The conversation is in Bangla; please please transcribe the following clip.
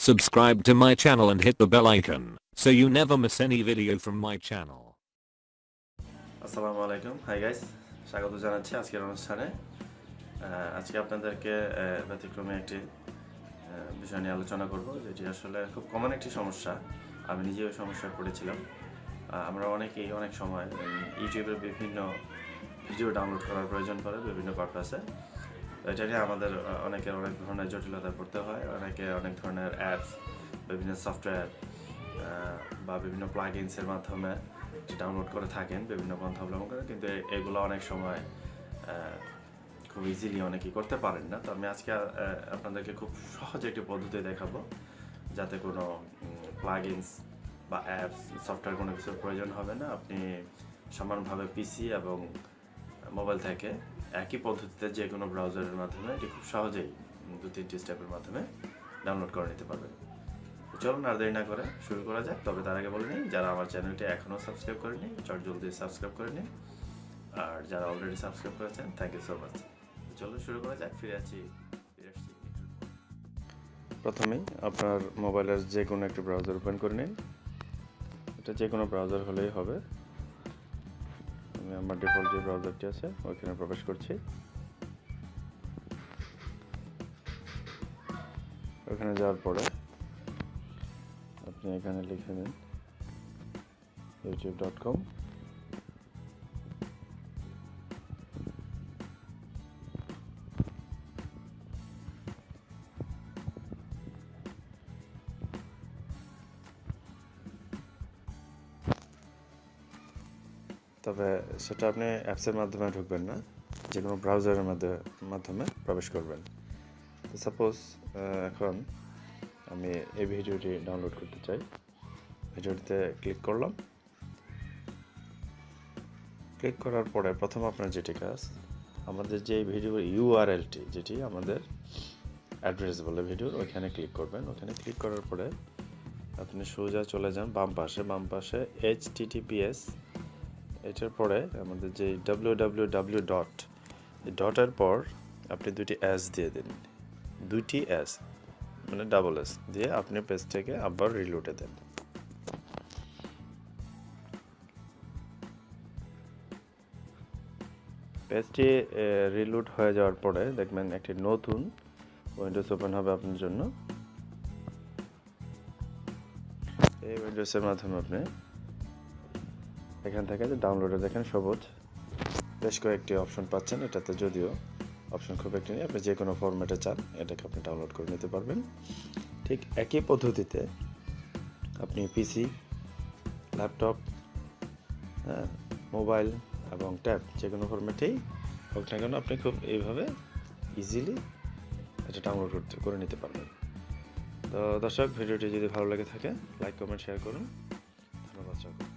Subscribe to my channel and hit the bell icon so you never miss any video from my channel. আসসালামু আলাইকুম, হাই গাইস, স্বাগত জানাচ্ছি আজকের অনুষ্ঠানে। আজকে আপনাদেরকে ব্যতিক্রমী একটি বিষয় নিয়ে আলোচনা করব, যেটি আসলে খুব কমন একটি সমস্যা। আমি নিজেও সমস্যায় পড়েছিলাম। আমরা অনেকেই অনেক সময় ইউটিউবের বিভিন্ন ভিডিও ডাউনলোড করার প্রয়োজন পড়ে বিভিন্ন পারপাসে। এটা নিয়ে আমাদের অনেকের অনেক ধরনের জটিলতায় পড়তে হয়। অনেকে অনেক ধরনের অ্যাপস, বিভিন্ন সফটওয়্যার বা বিভিন্ন প্লাগইনসের মাধ্যমে ডাউনলোড করে থাকেন বিভিন্ন পন্থা অবলম্বন করে, কিন্তু এগুলো অনেক সময় খুব ইজিলি অনেকেই করতে পারেন না। তো আমি আজকে আপনাদেরকে খুব সহজ একটি পদ্ধতি দেখাবো, যাতে কোনো প্লাগইনস বা অ্যাপস, সফটওয়্যার কোনো কিছুর প্রয়োজন হবে না। আপনি সমানভাবে পিসি এবং মোবাইল থেকে একই পদ্ধতিতে যে কোনো ব্রাউজারের মাধ্যমে এটি খুব সহজেই 2-3টি স্টেপের মাধ্যমে ডাউনলোড করে নিতে পারবেন। চলুন আর দেরি না করে শুরু করা যাক। তবে তার আগে বলে নিই, যারা আমার চ্যানেলটি এখনও সাবস্ক্রাইব করেনি চট জলদি সাবস্ক্রাইব করে নিন, আর যারা অলরেডি সাবস্ক্রাইব করেছেন থ্যাংক ইউ সো মাচ। চলুন শুরু করা যাক। ফিরে আসছি। প্রথমেই আপনার মোবাইলের যে কোনো একটি ব্রাউজার ওপেন করে নিন। এটা যে কোনো ব্রাউজার হলেই হবে। আমি আমার ডিফল্ট যে ব্রাউজারটি আছে ওইখানে প্রবেশ করছি। ওখানে যাওয়ার পরে আপনি এখানে লিখে নিন youtube.com। তবে সেটা আপনি অ্যাপসের মাধ্যমে ঢুকবেন না, যে কোনো ব্রাউজারের মাধ্যমে প্রবেশ করবেন। তো সাপোজ এখন আমি এই ভিডিওটি ডাউনলোড করতে চাই। ভিডিওটিতে ক্লিক করলাম। ক্লিক করার পরে প্রথম আপনার যেটি কাজ, আমাদের যে ভিডিওর ইউআরএলটি, যেটি আমাদের অ্যাড্রেস বলে ভিডিওর, ওইখানে ক্লিক করবেন। ওখানে ক্লিক করার পরে আপনি সোজা চলে যান বাম পাশে https, এটার পরে আমাদের যে www ডট, এই ডটের পর আপনি দুটি এস দিয়ে দিন, দুইটি এস মানে ডাবল এস দিয়ে আপনি পেজটাকে আবার রিলোডে দেন। পেজটি রিলোড হয়ে যাওয়ার পরে দেখবেন একটি নতুন উইন্ডোজ ওপেন হবে আপনার জন্য। এই উইন্ডোজের মাধ্যমে আপনি এখান থেকে যে ডাউনলোডে দেখেন সবুজ বেশ কয়েকটি অপশন পাচ্ছেন। এটাতে যদিও অপশন খুব একটি নেই, আপনি যে কোনো ফরম্যাটে চান এটাকে আপনি ডাউনলোড করে নিতে পারবেন। ঠিক একই পদ্ধতিতে আপনি পিসি, ল্যাপটপ, মোবাইল এবং ট্যাব যে কোনো ফরম্যাটেই হোক না কেন আপনি খুব এইভাবে ইজিলি এটা ডাউনলোড করে নিতে পারবেন। তো দর্শক, ভিডিওটি যদি ভালো লেগে থাকে লাইক, কমেন্ট, শেয়ার করুন। ধন্যবাদ সকলকে।